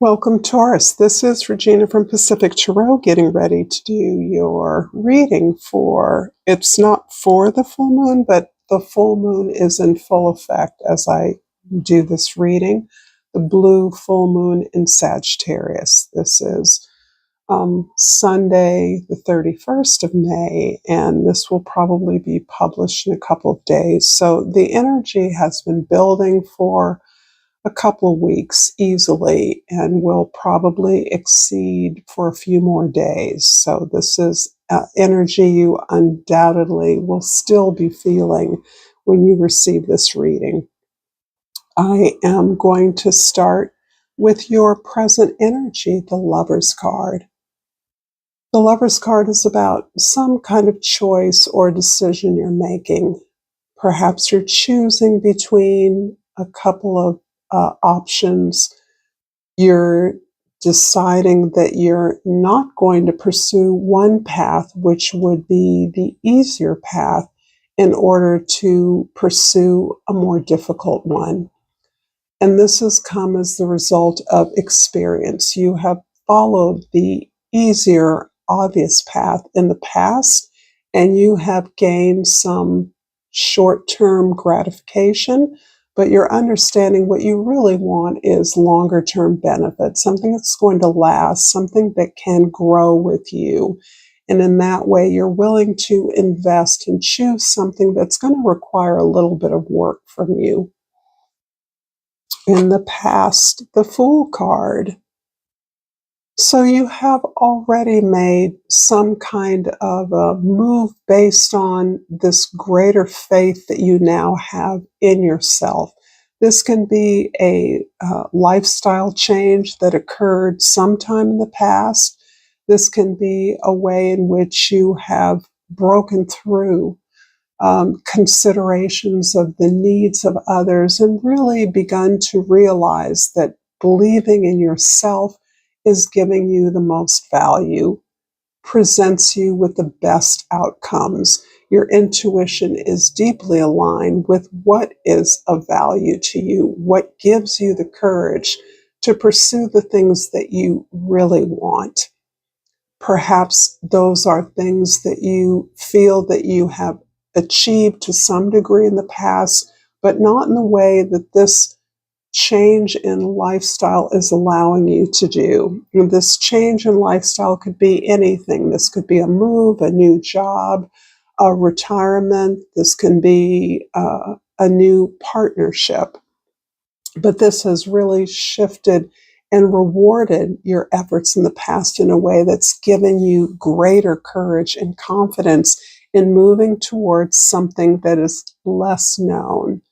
Welcome, Taurus. This is Regina from Pacific Tarot getting ready to do your reading it's not for the full moon, but the full moon is in full effect as I do this reading. The blue full moon in Sagittarius. This is Sunday, the 31st of May, and this will probably be published in a couple of days. So the energy has been building for a couple of weeks easily and will probably exceed for a few more days. So this is energy you undoubtedly will still be feeling when you receive this reading. I am going to start with your present energy, the Lover's card. The Lover's card is about some kind of choice or decision you're making. Perhaps you're choosing between a couple of options. You're deciding that you're not going to pursue one path, which would be the easier path, in order to pursue a more difficult one. And this has come as the result of experience. You have followed the easier, obvious path in the past, and you have gained some short-term gratification, but you're understanding what you really want is longer-term benefit, something that's going to last, something that can grow with you. And in that way, you're willing to invest and choose something that's going to require a little bit of work from you. In the past, the Fool card. So you have already made some kind of a move based on this greater faith that you now have in yourself. This can be a lifestyle change that occurred sometime in the past. This can be a way in which you have broken through considerations of the needs of others and really begun to realize that believing in yourself is giving you the most value, presents you with the best outcomes. Your intuition is deeply aligned with what is of value to you, what gives you the courage to pursue the things that you really want. Perhaps those are things that you feel that you have achieved to some degree in the past, but not in the way that this change in lifestyle is allowing you to do. And this change in lifestyle could be anything. This could be a move, a new job, a retirement. This can be a new partnership. But this has really shifted and rewarded your efforts in the past in a way that's given you greater courage and confidence in moving towards something that is less known.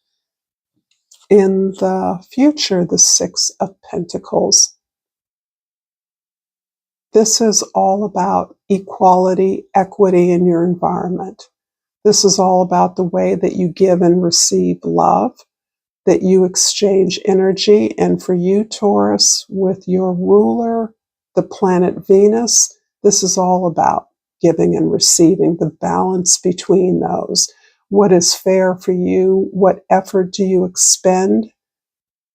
In the future, the Six of Pentacles. This is all about equality, equity in your environment. This is all about the way that you give and receive love, that you exchange energy. And for you, Taurus, with your ruler, the planet Venus, this is all about giving and receiving, the balance between those. What is fair for you? What effort do you expend?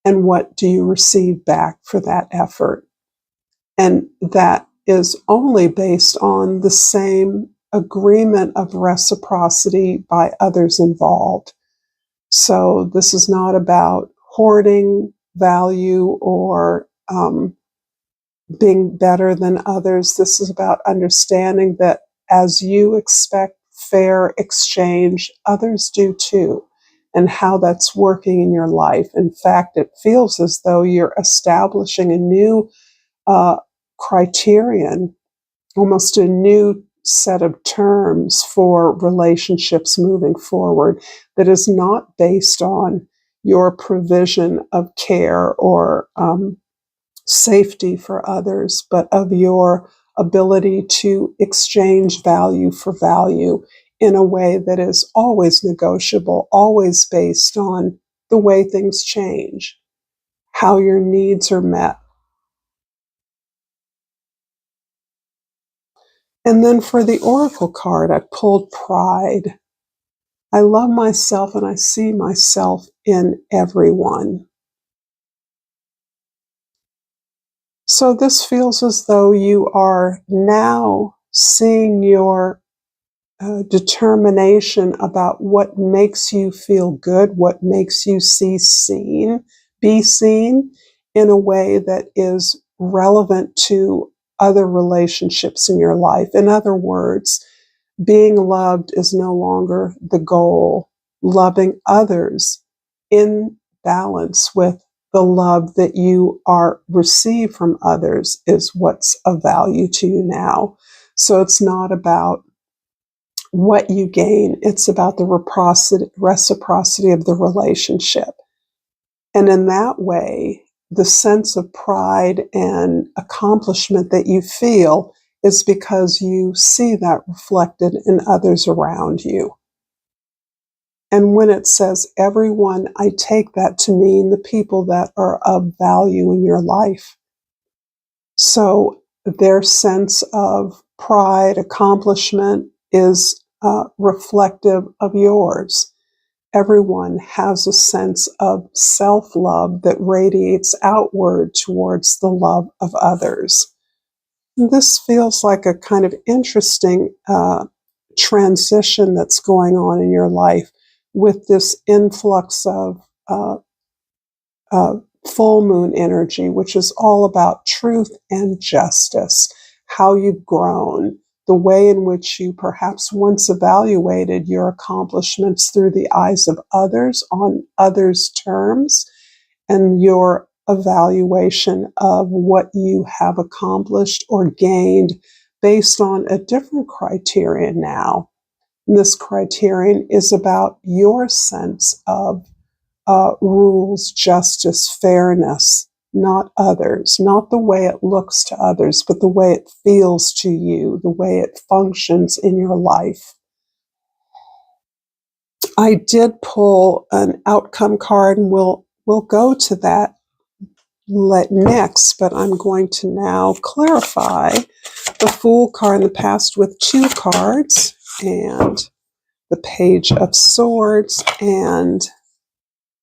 And what do you receive back for that effort? And that is only based on the same agreement of reciprocity by others involved. So this is not about hoarding value or being better than others. This is about understanding that as you expect fair exchange, others do too, and how that's working in your life. In fact, it feels as though you're establishing a new criterion, almost a new set of terms for relationships moving forward that is not based on your provision of care or safety for others, but of your ability to exchange value for value in a way that is always negotiable, always based on the way things change, how your needs are met. And then for the Oracle card, I pulled Pride. I love myself and I see myself in everyone. So this feels as though you are now seeing your determination about what makes you feel good, what makes you be seen in a way that is relevant to other relationships in your life. In other words, being loved is no longer the goal. Loving others in balance with the love that you are received from others is what's of value to you now. So it's not about what you gain, it's about the reciprocity of the relationship. And in that way, the sense of pride and accomplishment that you feel is because you see that reflected in others around you. And when it says everyone, I take that to mean the people that are of value in your life. So their sense of pride, accomplishment is reflective of yours. Everyone has a sense of self-love that radiates outward towards the love of others. This feels like a kind of interesting transition that's going on in your life with this influx of uh, full moon energy, which is all about truth and justice, how you've grown, the way in which you perhaps once evaluated your accomplishments through the eyes of others on others' terms, and your evaluation of what you have accomplished or gained based on a different criterion now. And this criterion is about your sense of rules, justice, fairness, not others, not the way it looks to others, but the way it feels to you, the way it functions in your life. I did pull an outcome card, and we'll go to that next, but I'm going to now clarify the Fool card in the past with 2 cards and the Page of Swords and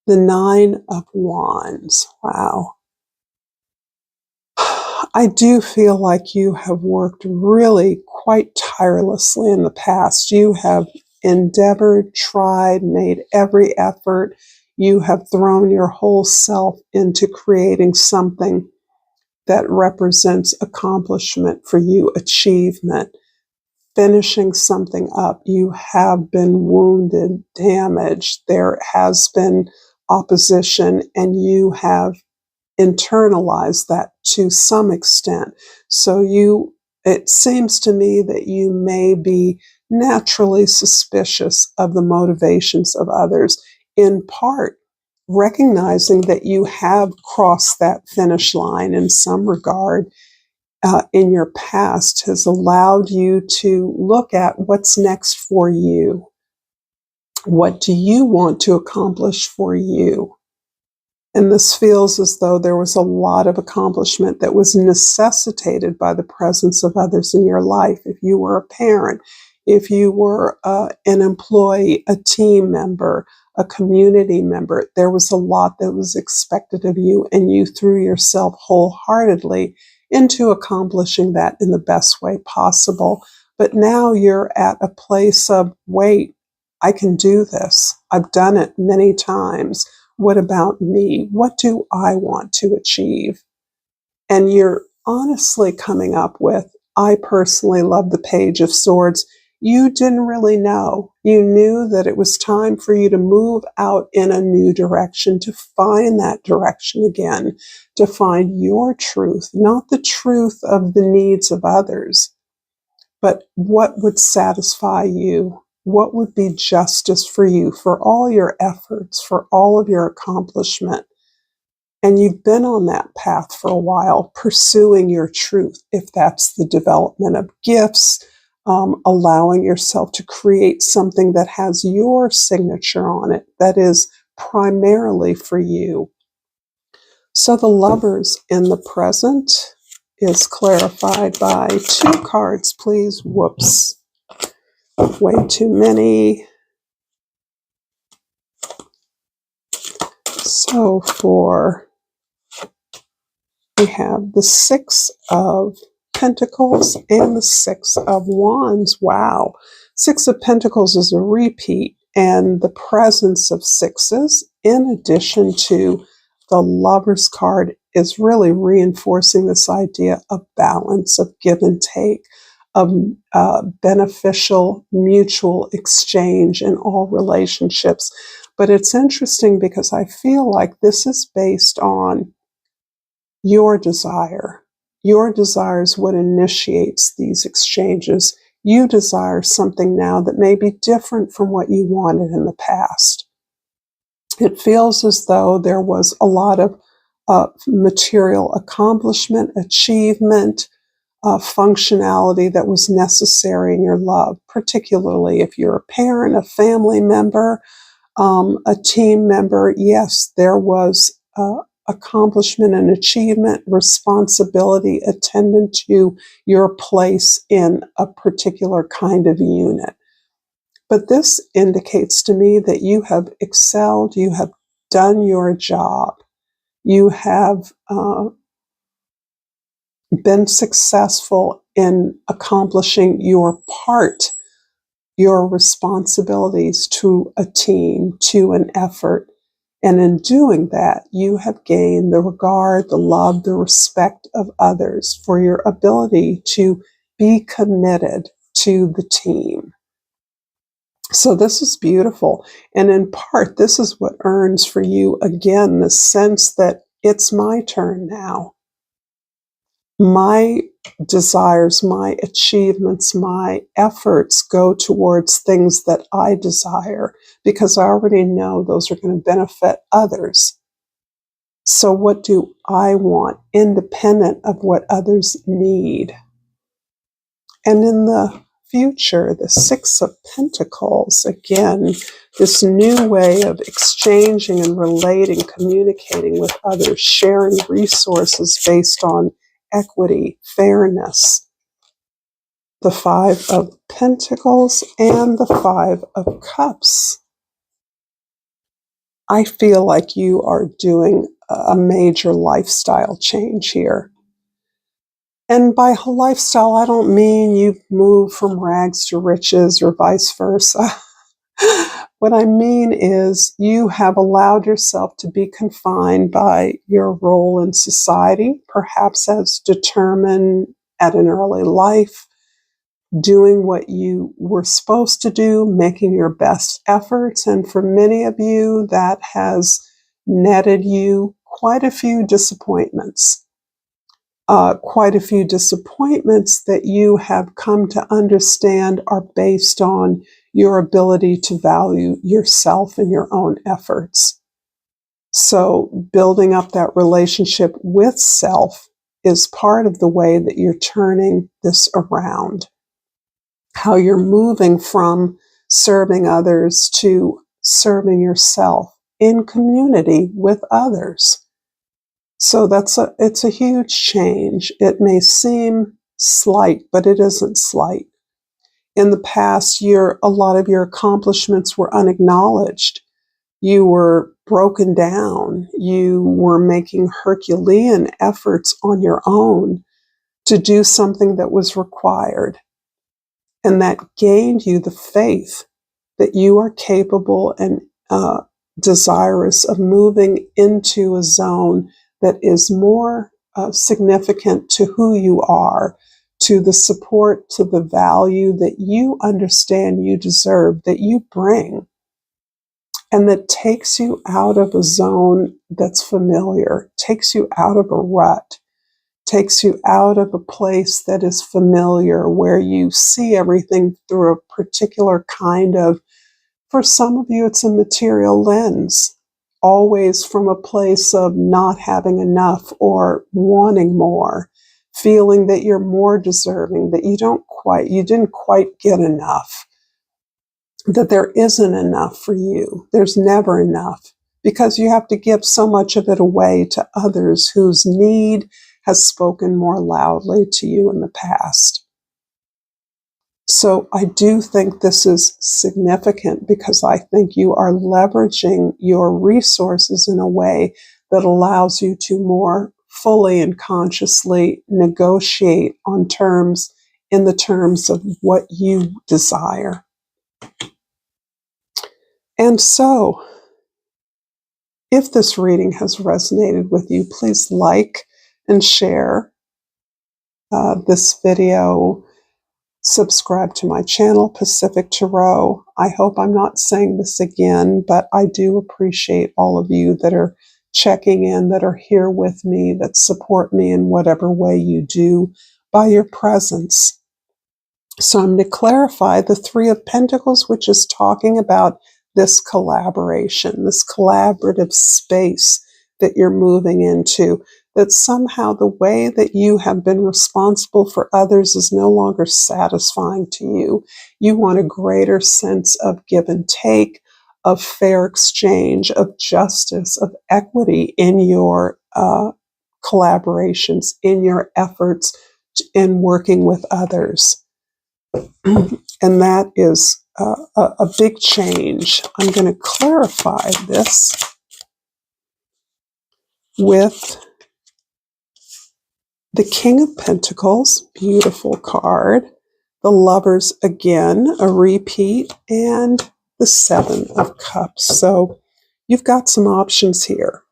the 9 of Wands. Wow. I do feel like you have worked really quite tirelessly in the past. You have endeavored, tried, made every effort. You have thrown your whole self into creating something that represents accomplishment for you, achievement, finishing something up. You have been wounded, damaged. There has been opposition, and you have internalized that to some extent. So it seems to me that you may be naturally suspicious of the motivations of others, in part recognizing that you have crossed that finish line in some regard in your past has allowed you to look at what's next for you. What do you want to accomplish for you? And this feels as though there was a lot of accomplishment that was necessitated by the presence of others in your life. If you were a parent, if you were an employee, a team member, a community member, there was a lot that was expected of you, and you threw yourself wholeheartedly into accomplishing that in the best way possible. But now you're at a place of, wait, I can do this. I've done it many times. What about me? What do I want to achieve? And you're honestly coming up with, I personally love the Page of Swords. You didn't really know. You knew that it was time for you to move out in a new direction, to find that direction again, to find your truth, not the truth of the needs of others, but what would satisfy you? What would be justice for you, for all your efforts, for all of your accomplishment? And you've been on that path for a while, pursuing your truth, if that's the development of gifts, allowing yourself to create something that has your signature on it, that is primarily for you. So the Lovers in the present is clarified by 2 cards, please. Whoops. Way too many. So for we have the Six of Pentacles and the Six of Wands. Wow. Six of Pentacles is a repeat, and the presence of sixes, in addition to the Lover's card, is really reinforcing this idea of balance, of give and take, of beneficial mutual exchange in all relationships. But it's interesting because I feel like this is based on your desire. Your desire is what initiates these exchanges. You desire something now that may be different from what you wanted in the past. It feels as though there was a lot of material accomplishment, achievement, functionality that was necessary in your love, particularly if you're a parent, a family member, a team member. Yes, there was accomplishment and achievement, responsibility attendant to your place in a particular kind of unit. But this indicates to me that you have excelled, you have done your job, you have been successful in accomplishing your part, your responsibilities to a team, to an effort. And in doing that, you have gained the regard, the love, the respect of others for your ability to be committed to the team. So this is beautiful. And in part, this is what earns for you, again, the sense that it's my turn now. My desires, my achievements, my efforts go towards things that I desire because I already know those are going to benefit others. So what do I want, independent of what others need? And in the future, the Six of Pentacles, again, this new way of exchanging and relating, communicating with others, sharing resources based on equity, fairness. The Five of Pentacles and the Five of Cups. I feel like you are doing a major lifestyle change here. And by lifestyle, I don't mean you move from rags to riches or vice versa. What I mean is you have allowed yourself to be confined by your role in society, perhaps as determined at an early life, doing what you were supposed to do, making your best efforts. And for many of you, that has netted you quite a few disappointments. Quite a few disappointments that you have come to understand are based on your ability to value yourself and your own efforts. So building up that relationship with self is part of the way that you're turning this around. How you're moving from serving others to serving yourself in community with others. So it's a huge change. It may seem slight, but it isn't slight. In the past year, a lot of your accomplishments were unacknowledged. You were broken down. You were making Herculean efforts on your own to do something that was required. And that gained you the faith that you are capable and desirous of moving into a zone that is more significant to who you are, to the support, to the value that you understand you deserve, that you bring, and that takes you out of a zone that's familiar, takes you out of a rut, takes you out of a place that is familiar, where you see everything through a particular kind of, for some of you, it's a material lens, always from a place of not having enough or wanting more, feeling that you're more deserving, that you didn't quite get enough, that there isn't enough for you. There's never enough because you have to give so much of it away to others whose need has spoken more loudly to you in the past. So I do think this is significant because I think you are leveraging your resources in a way that allows you to more fully and consciously negotiate on terms, in the terms of what you desire. And so, if this reading has resonated with you, please like and share this video. Subscribe to my channel, Pacific Tarot. I hope I'm not saying this again, but I do appreciate all of you that are checking in, that are here with me, that support me in whatever way you do by your presence. So I'm going to clarify the Three of Pentacles, which is talking about this collaboration, this collaborative space that you're moving into, that somehow the way that you have been responsible for others is no longer satisfying to you. You want a greater sense of give and take, of fair exchange, of justice, of equity in your collaborations, in your efforts in working with others. And that is a big change. I'm going to clarify this with the King of Pentacles, beautiful card, the Lovers again, a repeat, and the Seven of Cups. So you've got some options here.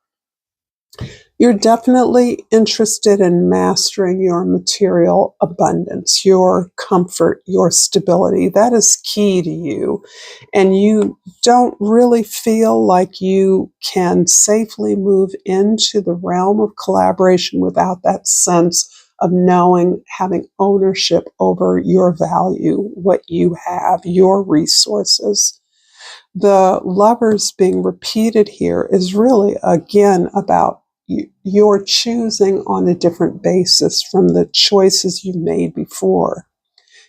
You're definitely interested in mastering your material abundance, your comfort, your stability. That is key to you. And you don't really feel like you can safely move into the realm of collaboration without that sense of knowing, having ownership over your value, what you have, your resources. The Lovers being repeated here is really, again, about you're choosing on a different basis from the choices you've made before.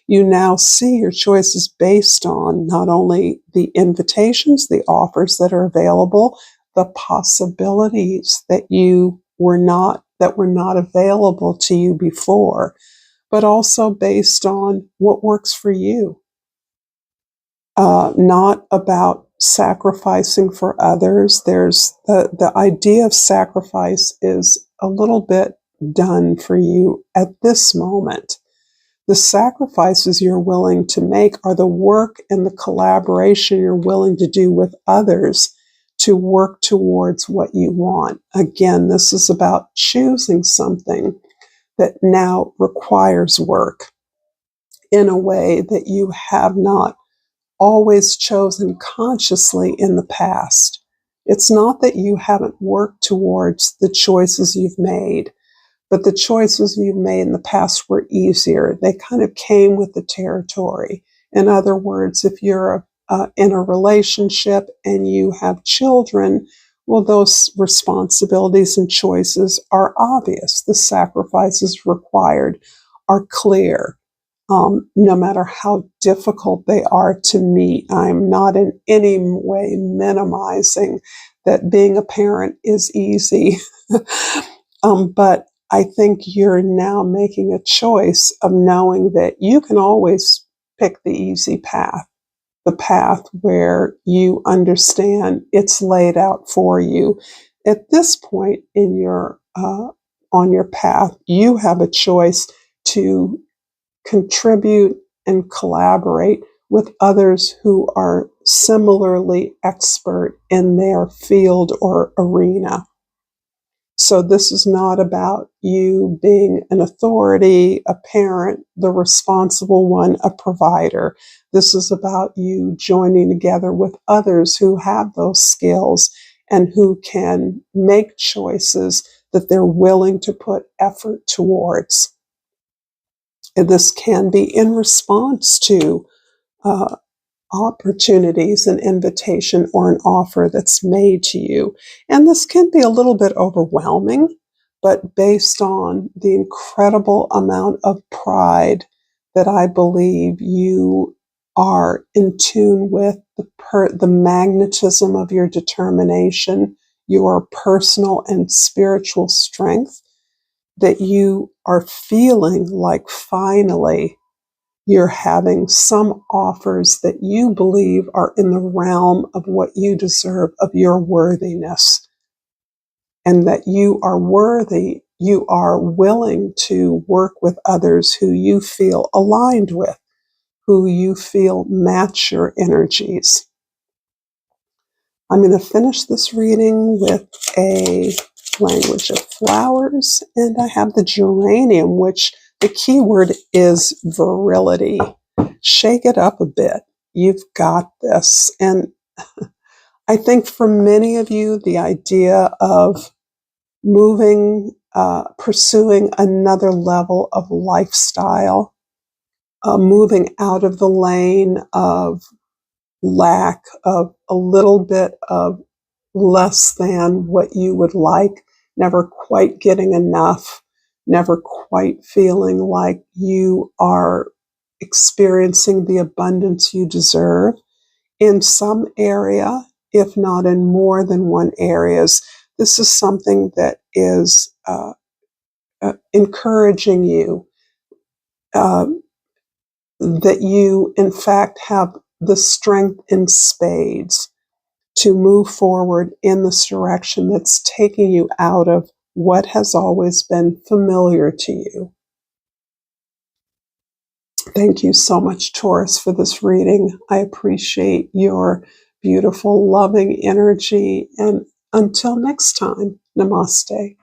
You now see your choices based on not only the invitations, the offers that are available, the possibilities that were not available to you before, but also based on what works for you. Not about sacrificing for others. There's the idea of sacrifice is a little bit done for you at this moment. The sacrifices you're willing to make are the work and the collaboration you're willing to do with others to work towards what you want. Again, this is about choosing something that now requires work in a way that you have not always chosen consciously in the past. It's not that you haven't worked towards the choices you've made, but the choices you've made in the past were easier. They kind of came with the territory. In other words, if you're in a relationship and you have children, well, those responsibilities and choices are obvious. The sacrifices required are clear. No matter how difficult they are to meet. I'm not in any way minimizing that being a parent is easy. But I think you're now making a choice of knowing that you can always pick the easy path, the path where you understand it's laid out for you. At this point in your on your path, you have a choice to contribute and collaborate with others who are similarly expert in their field or arena. So this is not about you being an authority, a parent, the responsible one, a provider. This is about you joining together with others who have those skills and who can make choices that they're willing to put effort towards. And this can be in response to opportunities, an invitation, or an offer that's made to you. And this can be a little bit overwhelming, but based on the incredible amount of pride that I believe you are in tune with, the magnetism of your determination, your personal and spiritual strength, that you are feeling like finally you're having some offers that you believe are in the realm of what you deserve, of your worthiness, and that you are worthy. you are willing to work with others who you feel aligned with, who you feel match your energies. I'm going to finish this reading with a language of flowers, and I have the geranium, which the key word is virility. Shake it up a bit. You've got this. And I think for many of you, the idea of moving, pursuing another level of lifestyle, moving out of the lane of lack, of a little bit of less than what you would like, never quite getting enough, never quite feeling like you are experiencing the abundance you deserve in some area, if not in more than one areas. This is something that is encouraging you, uh, that you in fact have the strength in spades to move forward in this direction that's taking you out of what has always been familiar to you. Thank you so much, Taurus, for this reading. I appreciate your beautiful, loving energy. And until next time, namaste.